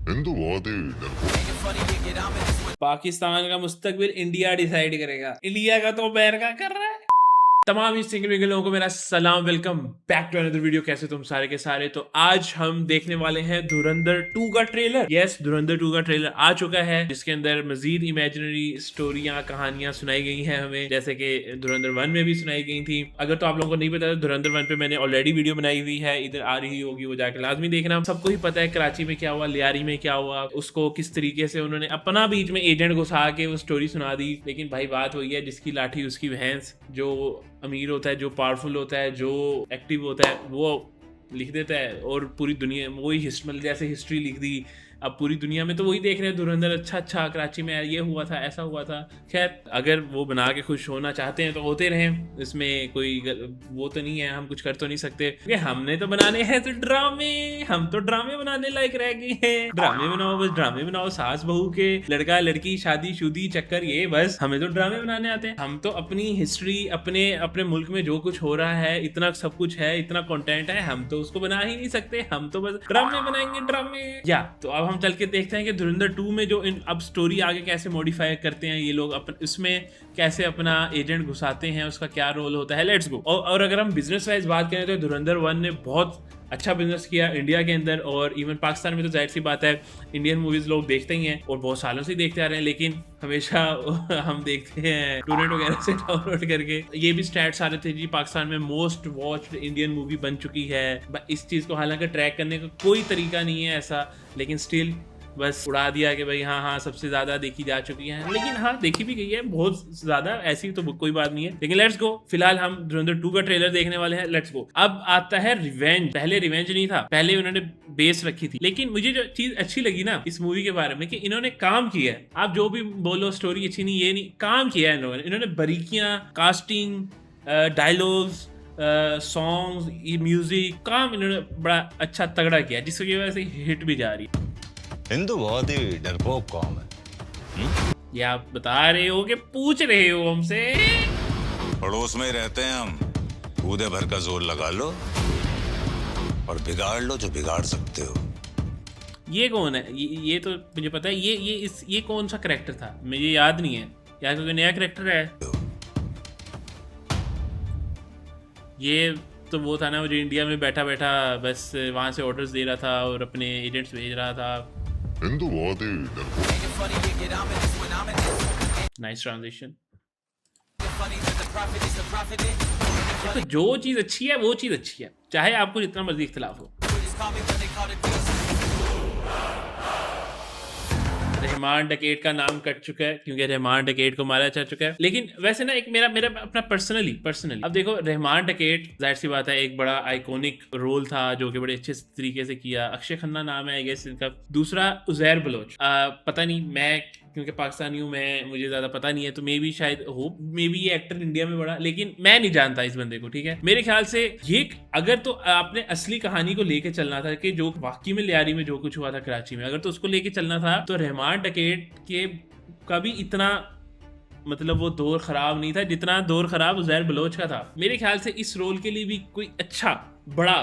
हिंदू बहुत ही डरपोक। पाकिस्तान का मुस्तकबिल इंडिया डिसाइड करेगा, इंडिया का तो अमेरिका कर रहा है। तमाम इस सिंगल लोगों को मेरा सलाम, welcome back to another video. कैसे तुम सारे के सारे। तो आज हम देखने वाले हैं धुरंधर 2 का ट्रेलर। यस, धुरंधर 2 का ट्रेलर आ चुका है, जिसके अंदर मजीद इमेजिनरी स्टोरियां, कहानियां सुनाई गई हैं हमें, जैसे कि धुरंधर 1 में भी सुनाई गई थी। अगर तो आप लोगों को नहीं पता, धुरंधर 1 पे मैंने ऑलरेडी वीडियो बनाई हुई है, इधर आ रही होगी, वो जाकर लाजमी देखना। सबको ही पता है कराची में क्या हुआ, लियारी में क्या हुआ, उसको किस तरीके से उन्होंने अपना बीच में एजेंट घुसा के वो स्टोरी सुना दी। लेकिन भाई बात वही है, जिसकी लाठी उसकी भैंस। जो अमीर होता है, जो पावरफुल होता है, जो एक्टिव होता है, वो लिख देता है और पूरी दुनिया वही मतलब जैसे हिस्ट्री लिख दी। अब पूरी दुनिया में तो वही देख रहे हैं धुरंधर, अच्छा कराची में ये हुआ था, ऐसा हुआ था। खैर, अगर वो बना के खुश होना चाहते हैं तो होते रहें, इसमें कोई वो तो नहीं है, हम कुछ कर तो नहीं सकते, क्योंकि हमने तो बनाने हैं तो ड्रामे। हम तो ड्रामे बनाने लायक रह गए हैं। ड्रामे बनाओ, बस ड्रामे बनाओ, सास बहू के, लड़का लड़की, शादी शुदी चक्कर, ये बस हमें तो ड्रामे बनाने आते हैं। हम तो अपनी हिस्ट्री, अपने अपने मुल्क में जो कुछ हो रहा है, इतना सब कुछ है, इतना कंटेंट है, हम तो उसको बना ही नहीं सकते। हम तो बस ड्रामे बनाएंगे, ड्रामे। या तो अब हम चल के देखते हैं कि धुरंधर 2 में जो अब स्टोरी आगे कैसे मॉडिफाई करते हैं ये लोग, इसमें कैसे अपना एजेंट घुसाते हैं, उसका क्या रोल होता है। Let's go. और अगर हम बिजनेस वाइज बात करें तो धुरंधर 1 ने बहुत अच्छा बिजनेस किया इंडिया के अंदर, और इवन पाकिस्तान में तो जाहिर सी बात है, इंडियन मूवीज लोग देखते ही हैं और बहुत सालों से देखते आ रहे हैं। लेकिन हमेशा हम देखते हैं टूरेंट वगैरह से डाउनलोड करके। ये भी स्टैट्स आ रहे थे जी, पाकिस्तान में मोस्ट वॉच्ड इंडियन मूवी बन चुकी है। इस चीज को हालांकि ट्रैक करने का कोई तरीका नहीं है ऐसा, लेकिन स्टिल बस उड़ा दिया कि भाई हाँ सबसे ज्यादा देखी जा चुकी है। लेकिन हाँ, देखी भी गई है बहुत ज्यादा, ऐसी तो कोई बात नहीं है। लेकिन लेट्स गो, फिलहाल हम धुरंधर 2 का ट्रेलर देखने वाले हैं। Let's go. अब आता है रिवेंज। पहले रिवेंज नहीं था, पहले उन्होंने बेस रखी थी। लेकिन मुझे जो चीज अच्छी लगी ना इस मूवी के बारे में, कि इन्होंने काम किया है। आप जो भी बोलो स्टोरी अच्छी नहीं, ये नहीं, काम किया है इन्होंने बारीकियां, कास्टिंग, डायलॉग्स, सॉन्ग्स, म्यूजिक, काम इन्होंने बड़ा अच्छा तगड़ा किया, जिसकी वजह से हिट भी जा रही है। हिंदू बहुत ही डरपोक कौम है। ये आप बता रहे हो कि पूछ रहे हो हमसे? पड़ोस में ही रहते हैं हम, कूदे भर का जोर लगा लो और बिगाड़ लो जो बिगाड़ सकते हो। ये कौन है? ये तो मुझे पता है, ये कौन सा कैरेक्टर था, मुझे याद नहीं है यार, क्योंकि नया कैरेक्टर है। ये तो वो था ना, वो जो इंडिया में बैठा बैठा बस वहां से ऑर्डर्स दे रहा था और अपने एजेंट्स भेज रहा था। हिंदू बहुत ही डरपोक। Nice transition. तो जो चीज अच्छी है वो चीज अच्छी है, चाहे आपको जितना मर्जी इख्तिलाफ हो। रहमान डकैत का नाम कट चुका है, क्योंकि रहमान डकैत को मारा जा चुका है। लेकिन वैसे ना, एक मेरा अपना पर्सनली अब देखो, रहमान डकैत जाहिर सी बात है एक बड़ा आइकॉनिक रोल था, जो कि बड़े अच्छे तरीके से किया। अक्षय खन्ना नाम है आई गेस इनका। दूसरा उजैर बलोच, पता नहीं, मैं क्योंकि पाकिस्तानी हूँ, मुझे ज्यादा पता नहीं है, तो मे बी शायद हो, मे बी ये एक्टर इंडिया में बड़ा, लेकिन मैं नहीं जानता इस बंदे को। ठीक है, मेरे ख्याल से ये, अगर तो आपने असली कहानी को लेके चलना था कि जो वाकई में लियारी में जो कुछ हुआ था कराची में, अगर तो उसको लेके चलना था, तो रहमान डकैत के का भी इतना मतलब वो दौर खराब नहीं था जितना दौर खराब उजैर बलोच का था। मेरे ख्याल से इस रोल के लिए भी कोई अच्छा बड़ा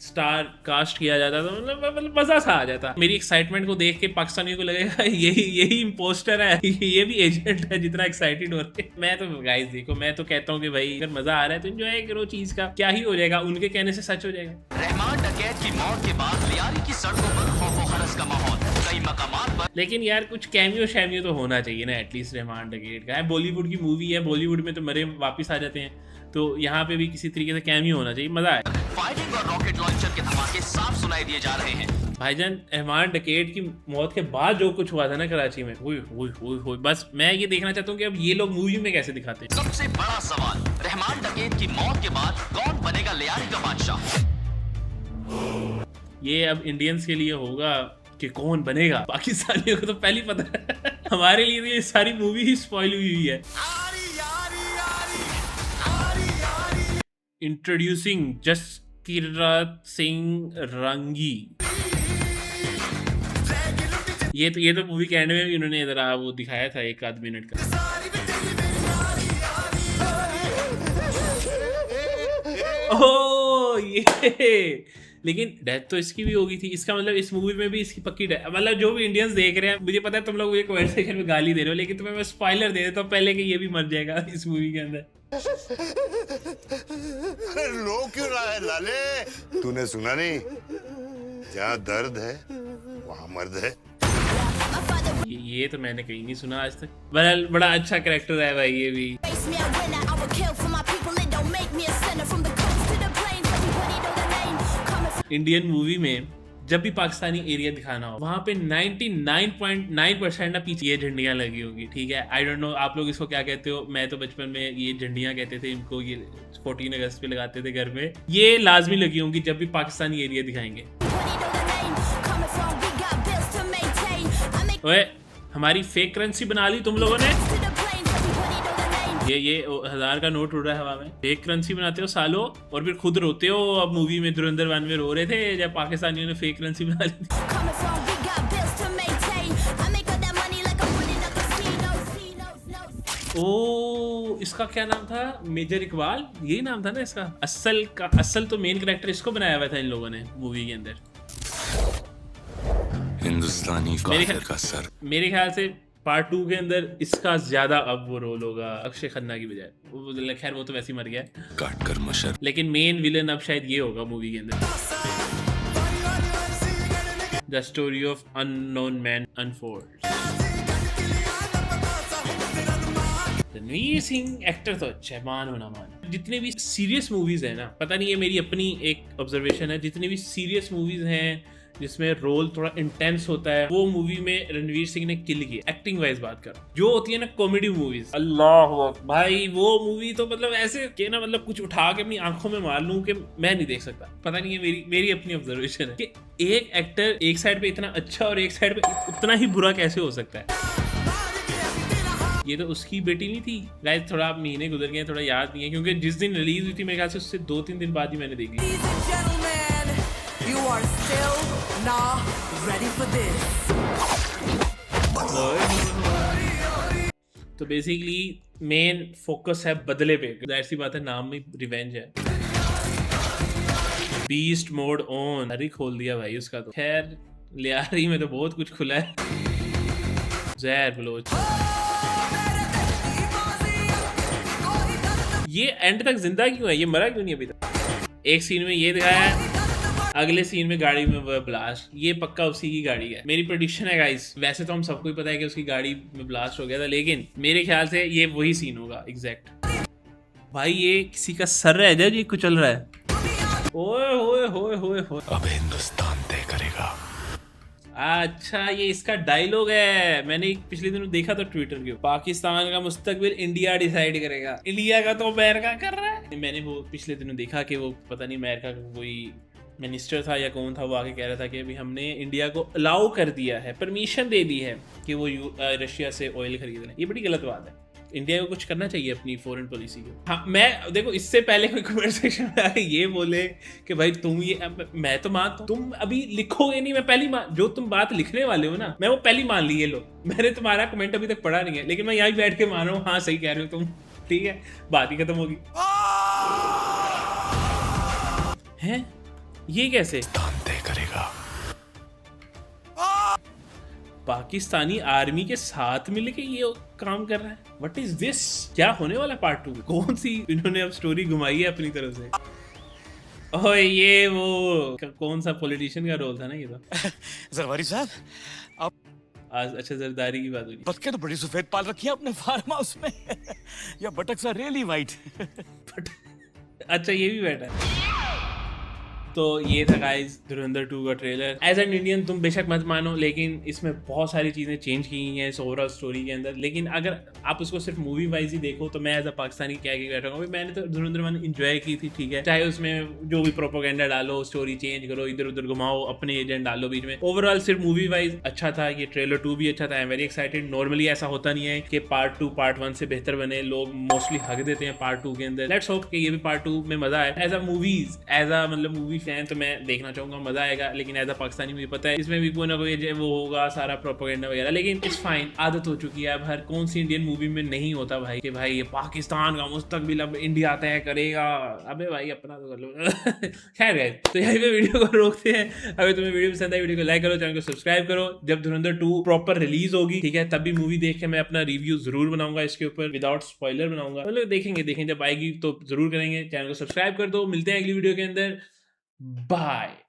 स्टार कास्ट किया जाता तो मतलब मजा सा आ जाता। मेरी एक्साइटमेंट को देख के पाकिस्तानियों को लगेगा यही इम्पोस्टर है, ये भी एजेंट है, जितना एक्साइटेड हो रहे हैं। मैं तो गाइस देखो, मैं तो कहता हूँ कि भाई अगर मजा आ रहा है तो एंजॉय करो चीज का, क्या ही हो जाएगा, उनके कहने से सच हो जाएगा। रहमान डकैत की मौत के बाद लियारी की सड़कों पर खौफ व हरस का माहौल, कई मकामात पर। लेकिन यार कुछ कैमियो शैमियो तो होना चाहिए ना एटलीस्ट रहमान डकैत का। है बॉलीवुड की मूवी है, बॉलीवुड में तो मरे वापिस आ जाते हैं, तो यहाँ पे भी किसी तरीके से कैमियो होना चाहिए, मजा आए। फायरिंग और रॉकेट लॉन्चर के धमाके साफ सुनाई दिए जा रहे हैं। भाईजान, रहमान डकैत की मौत के बाद जो कुछ हुआ था ना कराची में, हुई बस मैं ये देखना चाहता हूँ कि अब ये लोग मूवी में कैसे दिखाते हैं। सबसे बड़ा सवाल, रहमान डकैत की मौत के बाद कौन बनेगा लियारी का बादशाह? ये अब इंडियंस के लिए होगा कि कौन बनेगा, पाकिस्तानियों को तो पहले पता है। हमारे लिए तो ये सारी मूवी ही स्पॉइल हुई है। इंट्रोड्यूसिंग जसकीरत सिंह रंगी। ये तो मूवी के एंड में भी उन्होंने जरा वो दिखाया था, एक आध मिनट का। ओह, ये लेकिन डेथ तो इसकी भी होगी थी। इसका मतलब इस मूवी में भी इसकी पक्की डेथ, मतलब जो भी इंडियंस देख रहे हैं, मुझे पता है तुम लोग मुझे कमेंट सेक्शन में गाली दे रहे हो, लेकिन तुम्हें मैं स्पॉइलर दे देता हूँ पहले कि ये भी मर जाएगा इस मूवी के अंदर। अरे रो क्यों रहा है लाले? तूने सुना नहीं? जहाँ दर्द है वहाँ मर्द है। ये तो मैंने कहीं नहीं सुना आज तक। बड़ा अच्छा कैरेक्टर है भाई ये भी। इंडियन मूवी में जब भी पाकिस्तानी एरिया दिखाना हो वहां पे 99.9% ना पीछे ये झंडियां लगी होगी, ठीक है। आई डोंट नो आप लोग इसको क्या कहते हो, मैं तो बचपन में ये झंडियां कहते थे इनको। ये 14 अगस्त पे लगाते थे घर में, ये लाजमी लगी होंगी जब भी पाकिस्तानी एरिया दिखाएंगे। ओए हमारी फेक करेंसी बना ली तुम लोगों ने। ये 1000 का नोट उड़ रहा है हवा में। फेक करेंसी बनाते हो सालों और फिर खुद रोते हो। अब मूवी में धुरंधर 1 में रो रहे थे जब पाकिस्तानियों ने फेक करेंसी बना ली थी। ओ इसका क्या नाम था? मेजर इकबाल, यही नाम था ना इसका। असल तो मेन कैरेक्टर इसको बनाया हुआ था इन लोगों ने मूवी के अंदर। हिंदुस्तानी काफिर का सर। मेरे ख्याल से पार्ट 2 के अंदर इसका ज्यादा अब वो रोल होगा अक्षय खन्ना की बजाय। खैर वो तो वैसे ही मर गया काट कर मशर। लेकिन मेन विलन अब शायद ये होगा मूवी के अंदर। The story of unknown man unfolds. Ranveer Singh actor तो अच्छा है, मान होना मान। जितने भी सीरियस मूवीज है ना, पता नहीं ये मेरी अपनी एक ऑब्जर्वेशन है, जितनी भी सीरियस मूवीज हैं जिसमें रोल थोड़ा इंटेंस होता है, वो मूवी में रणवीर सिंह ने किल किया। एक्टिंग वाइज बात कर, जो होती है ना कॉमेडी मूवीज, अल्लाह भाई वो मूवी तो मतलब ऐसे कि ना, मतलब कुछ उठा के अपनी आंखों में मार लूं कि मैं नहीं देख सकता। पता नहीं है, मेरी अपनी ऑब्जर्वेशन है कि एक एक्टर एक साइड पे इतना अच्छा और एक साइड पे उतना ही बुरा कैसे हो सकता है। ये तो उसकी बेटी नहीं थी गाइस। थोड़ा महीने गुजर गए, थोड़ा याद नहीं है, क्योंकि जिस दिन रिलीज हुई थी मेरे ख्याल से उससे 2-3 दिन बाद ही मैंने देखी। You are still not ready for this. तो बेसिकली मेन फोकस है बदले पे। जाहिर सी बात है नाम में रिवेंज है। बीस्ट मोड ऑन, अरे खोल दिया भाई उसका तो। खैर लियारी में तो बहुत कुछ खुला है। जहर बलोच ये एंड तक जिंदा क्यों है? ये मरा क्यों नहीं अभी तक? एक सीन में ये दिखाया है, अगले सीन में गाड़ी में वो ब्लास्ट। ये पक्का उसी की गाड़ी है। मेरी प्रेडिक्शन है गाइस। वैसे तो हम सबको ही पता है कि उसकी गाड़ी में ब्लास्ट हो गया था, लेकिन मेरे ख्याल से ये वही सीन होगा एग्जैक्ट। भाई ये किसी का सर रह जाए, ये कुचल रहा है। ओए होए होए होए होए, अब हिंदुस्तान तय करेगा। अच्छा ये इसका डायलॉग है। मैंने पिछले दिनों देखा था ट्विटर के। पाकिस्तान का मुस्तकबिल इंडिया डिसाइड करेगा। इंडिया का तो अमेरिका कर रहा है। मैंने वो पिछले दिनों देखा कि वो पता नहीं अमेरिका का कोई मिनिस्टर था या कौन था, वो आके कह रहा था कि अभी हमने इंडिया को अलाउ कर दिया है, परमिशन दे दी है कि वो रशिया से ऑयल खरीद लें। ये बड़ी गलत बात है। इंडिया को कुछ करना चाहिए अपनी फॉरेन पॉलिसी को। हाँ मैं देखो, इससे पहले कोई कमेंट सेक्शन में आके ये बोले कि भाई तुम ये, मैं तो मानता हूँ, तुम अभी लिखोगे नहीं, मैं पहली जो तुम बात लिखने वाले हो ना, मैं वो पहली मान ली। ये लो, मैंने तुम्हारा कमेंट अभी तक पढ़ा नहीं है, लेकिन मैं यहाँ बैठ के मान रहा हूँ हाँ सही कह रहे हो तुम, ठीक है, बात ही खत्म होगी। हैं ये कैसे तय करेगा? पाकिस्तानी आर्मी के साथ मिलके ये काम कर रहा है। What is this? क्या होने वाला पार्ट 2 में? कौन सी इन्होंने अब स्टोरी घुमाई है अपनी तरफ से? ओए ये वो कौन सा पॉलिटिशियन का रोल था ना ये तो। जरदारी साहब आप अच्छा जरदारी की बात हुई। बतखें तो बड़ी सफेद पाल रखी है अपने फार्म हाउस में। या बटक सा रियली वाइट। अच्छा ये भी बैठा है। तो ये था गाइस धुरंधर 2 का ट्रेलर। एज एन इंडियन तुम बेशक मत मानो, लेकिन इसमें बहुत सारी चीज़ें चेंज की गई हैं इस ओवरऑल स्टोरी के अंदर। लेकिन अगर आप उसको सिर्फ मूवी वाइज ही देखो तो मैं एज अ पाकिस्तानी क्या बैठा हूँ, मैंने तो धुरंधर 1 इंजॉय की थी, ठीक है। चाहे उसमें जो भी प्रोपोगेंडा डालो, स्टोरी चेंज करो, इधर उधर घुमाओ, अपने एजेंट डालो बीच में, ओवरऑल सिर्फ मूवी वाइज अच्छा था। ये ट्रेलर 2 भी अच्छा था। I am very excited. Normally ऐसा होता नहीं है कि पार्ट 2 पार्ट 1 से बेहतर बने। लोग मोस्टली हक देते हैं पार्ट 2 के अंदर। लेट्स होप कि ये भी पार्ट 2 में मजा आए। As a movies, as a मतलब मूवी के हैं तो मैं देखना चाहूंगा, मजा आएगा। लेकिन एज अ पाकिस्तानी मुझे पता है इसमें भी कोई ना कोई वो होगा सारा प्रोपेगेंडा वगैरह, लेकिन इट्स फाइन, आदत हो चुकी है। अब हर कौन सी इंडियन मूवी में नहीं होता भाई कि भाई ये पाकिस्तान का मुस्तकबिल अब इंडिया तय करेगा। अबे भाई अपना तो कर लो। खैर गाइस, तो यहीं पे वीडियो को रोकते हैं। अगर तुम्हें वीडियो पसंद आई, वीडियो को लाइक करो, चैनल को सब्सक्राइब करो। जब धुरंधर 2 प्रॉपर रिलीज होगी, ठीक है, तब भी मूवी देख के मैं अपना रिव्यू जरूर बनाऊंगा इसके ऊपर, विदाउट स्पॉइलर बनाऊंगा। मतलब देखेंगे जब आएगी तो जरूर करेंगे। चैनल को सब्सक्राइब कर दो, मिलते हैं अगली वीडियो के अंदर। बाय।